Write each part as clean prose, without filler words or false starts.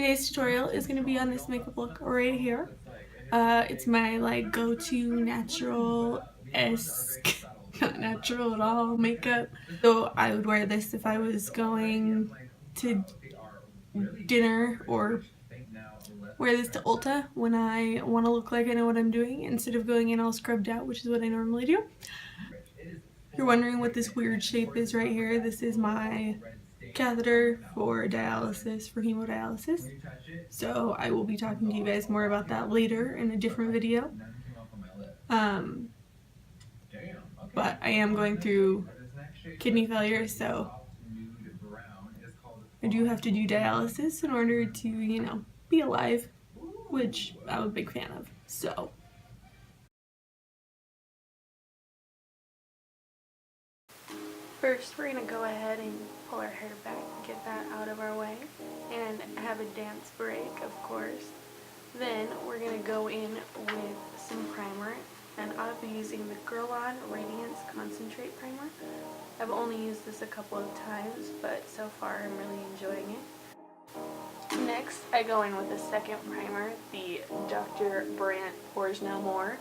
Today's tutorial is going to be on this makeup look right here. It's my like go-to natural-esque, not natural at all makeup. So I would wear this if I was going to dinner, or wear this to Ulta when I want to look like I know what I'm doing instead of going in all scrubbed out, which is what I normally do. You're wondering what this weird shape is right here. This is my catheter for dialysis, for hemodialysis. So I will be talking to you guys more about that later in a different video. But I am going through kidney failure, so I do have to do dialysis in order to, you know, be alive, which I'm a big fan of. So first, we're going to go ahead and pull our hair back, get that out of our way, and have a dance break, of course. Then we're going to go in with some primer, and I'll be using the Guerlain Radiance Concentrate Primer. I've only used this a couple of times, but so far I'm really enjoying it. Next, I go in with a second primer, the Dr. Brant Pores No More.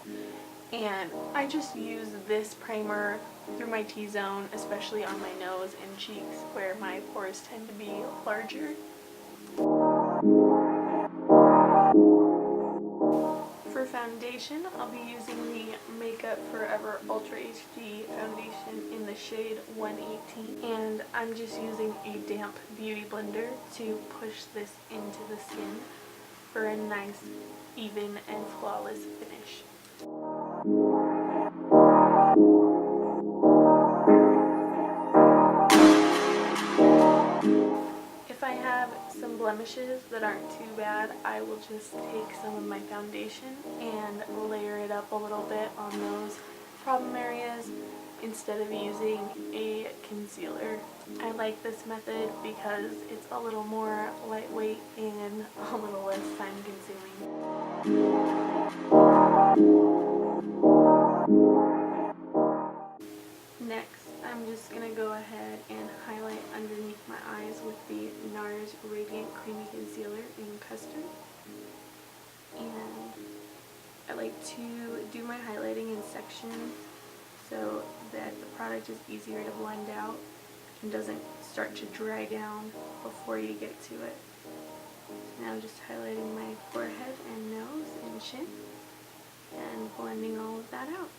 And I just use this primer through my T-zone, especially on my nose and cheeks where my pores tend to be larger. For foundation, I'll be using the Makeup Forever Ultra HD foundation in the shade 118. And I'm just using a damp beauty blender to push this into the skin for a nice, even, and flawless finish. If I have some blemishes that aren't too bad, I will just take some of my foundation and layer it up a little bit on those problem areas instead of using a concealer. I like this method because it's a little more lightweight and a little less time consuming. Next, I'm just going to go ahead and highlight underneath my eyes with the Nars Radiant Creamy Concealer in Custard. And I like to do my highlighting in sections so that the product is easier to blend out and doesn't start to dry down before you get to it. Now I'm just highlighting my forehead and nose and chin and blending all of that out.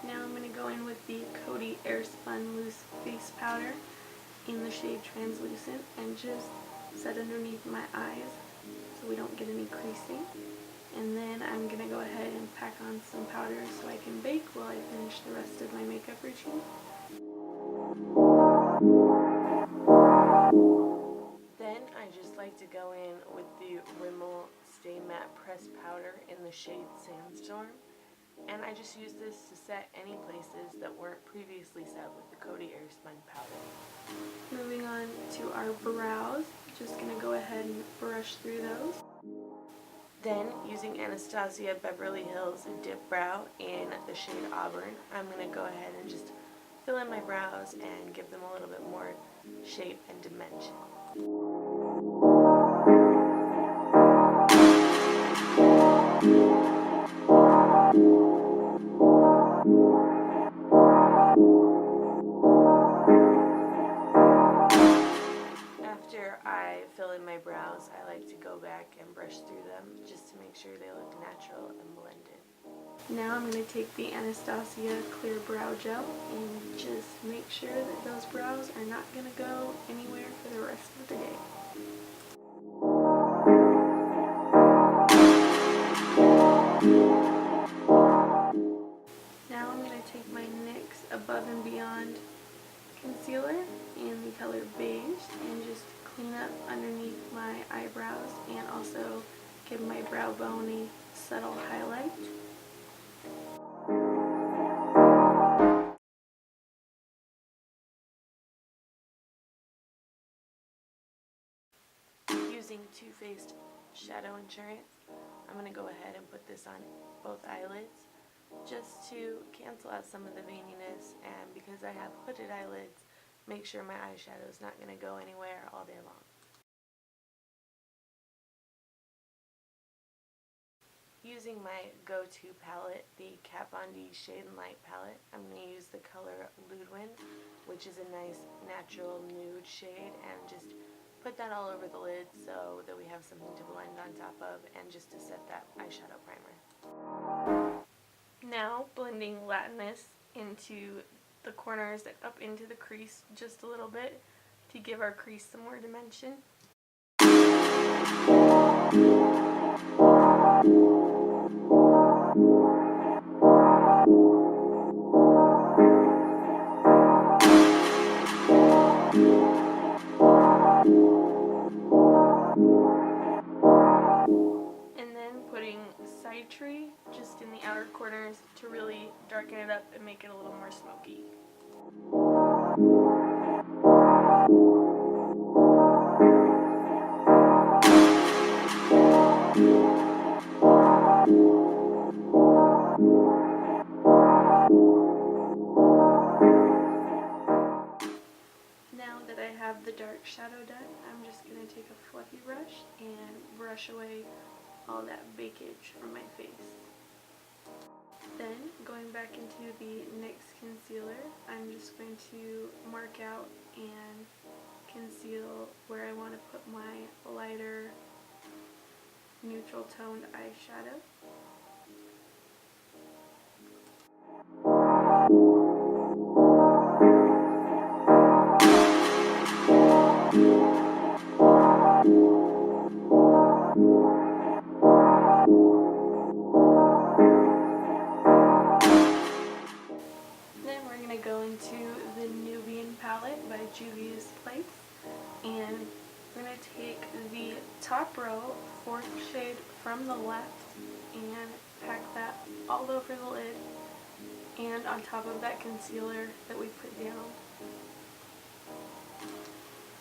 Now I'm going to go in with the Coty Airspun Loose Face Powder in the shade Translucent and just set underneath my eyes so we don't get any creasing. And then I'm going to go ahead and pack on some powder so I can bake while I finish the rest of my makeup routine. Then I just like to go in with the Rimmel Stay Matte Pressed Powder in the shade Sandstorm. And I just use this to set any places that weren't previously set with the Coty Airspun powder. Moving on to our brows, just going to go ahead and brush through those. Then, using Anastasia Beverly Hills Dip Brow in the shade Auburn, I'm going to go ahead and just fill in my brows and give them a little bit more shape and dimension. After I fill in my brows, I like to go back and brush through them just to make sure they look natural and blended. Now I'm going to take the Anastasia Clear Brow Gel and just make sure that those brows are not going to go anywhere for the rest of the day. Now I'm going to take my NYX Above and Beyond concealer in the color Beige and just clean up underneath my eyebrows and also give my brow bone a subtle highlight. using Too Faced Shadow Insurance, I'm going to go ahead and put this on both eyelids just to cancel out some of the veininess, and because I have hooded eyelids, make sure my eyeshadow is not going to go anywhere all day long. Using my go-to palette, the Kat Von D Shade and Light palette, I'm going to use the color Ludwin, which is a nice natural nude shade, and just put that all over the lid so that we have something to blend on top of and just to set that eyeshadow primer. Now blending Latinas into the corners and up into the crease just a little bit to give our crease some more dimension. Just in the outer corners to really darken it up and make it a little more smoky. Now that I have the dark shadow done, I'm just going to take a fluffy brush and brush away all that bakage from my face. Then, going back into the NYX concealer, I'm just going to mark out and conceal where I want to put my lighter neutral toned eyeshadow. By Juvia's Place, and we're going to take the top row, 4th shade from the left, and pack that all over the lid and on top of that concealer that we put down.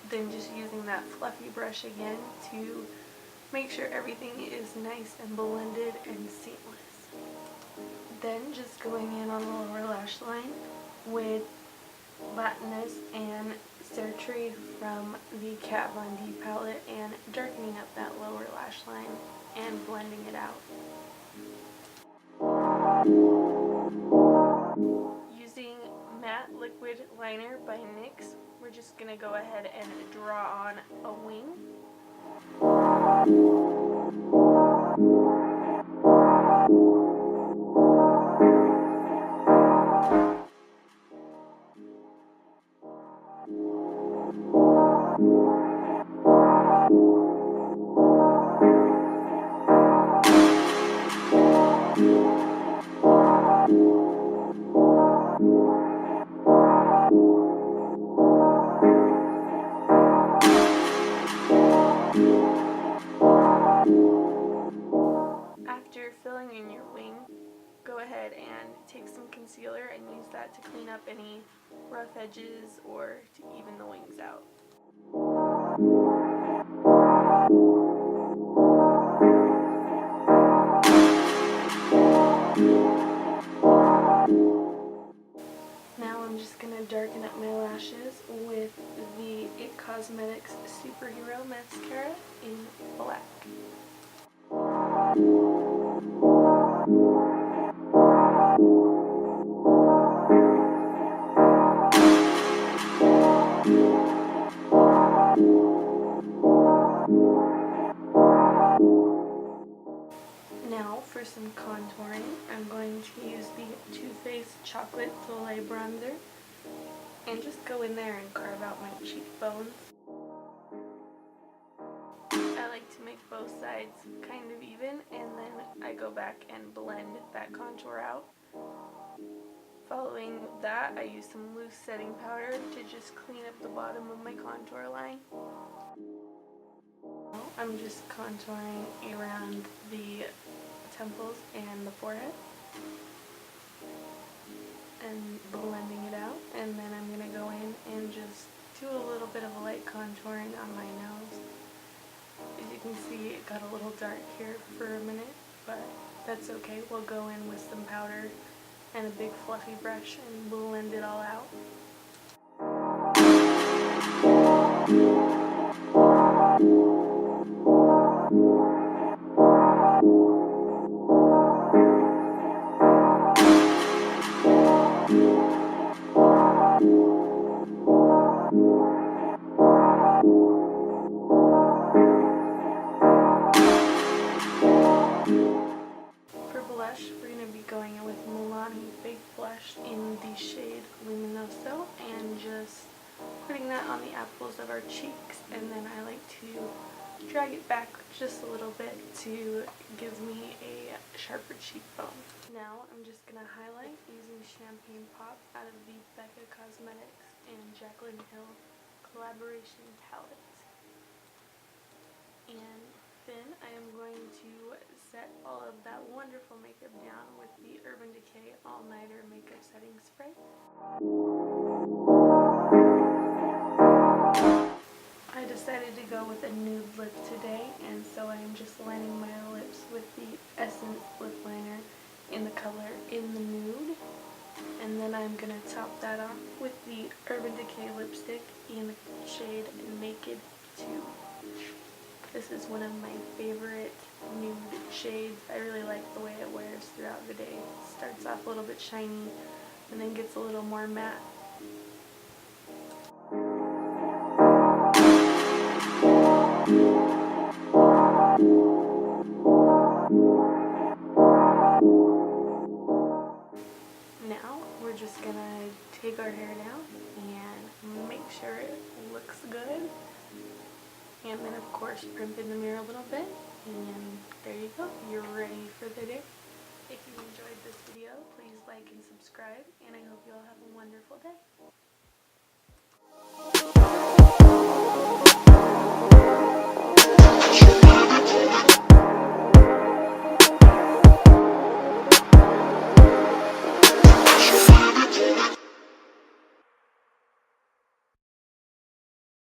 Then just using that fluffy brush again to make sure everything is nice and blended and seamless. Then just going in on the lower lash line with Latinas and Cerise from the Kat Von D palette and darkening up that lower lash line and blending it out. Using Matte Liquid Liner by NYX, we're just going to go ahead and draw on a wing. After filling in your wing, go ahead and take some concealer and use that to clean up any rough edges or to even the wings out. Now I'm just going to darken up my lashes with the It Cosmetics Superhero Mascara in black. Now for some contouring, I'm going to use the Too Faced Chocolate Soleil bronzer and just go in there and carve out my cheekbones. I like to make both sides kind of even, and then I go back and blend that contour out. Following that, I use some loose setting powder to just clean up the bottom of my contour line. I'm just contouring around the temples and the forehead and blending it out, and then I'm going to go in and just do a little bit of a light contouring on my nose. got a little dark here for a minute, but that's okay. We'll go in with some powder and a big fluffy brush and we'll blend it all out. We're going to be going in with Milani Big Blush in the shade Luminoso and just putting that on the apples of our cheeks, and then I like to drag it back just a little bit to give me a sharper cheekbone. Now I'm just going to highlight using Champagne Pop out of the Becca Cosmetics and Jacklyn Hill collaboration palette. And then I am going to set all of that wonderful makeup down with the Urban Decay All Nighter Makeup Setting Spray. I decided to go with a nude lip today, and so I am just lining my lips with the Essence lip liner in the color In the Nude. And then I'm going to top that off with the Urban Decay lipstick in the shade Naked 2. This is one of my favorite nude shades. I really like the way it wears throughout the day. It starts off a little bit shiny and then gets a little more matte. Now we're just gonna take our hair down and make sure it looks good. And then of course primp in the mirror a little bit, and there you go, you're ready for the day. If you enjoyed this video, please like and subscribe, and I hope you all have a wonderful day.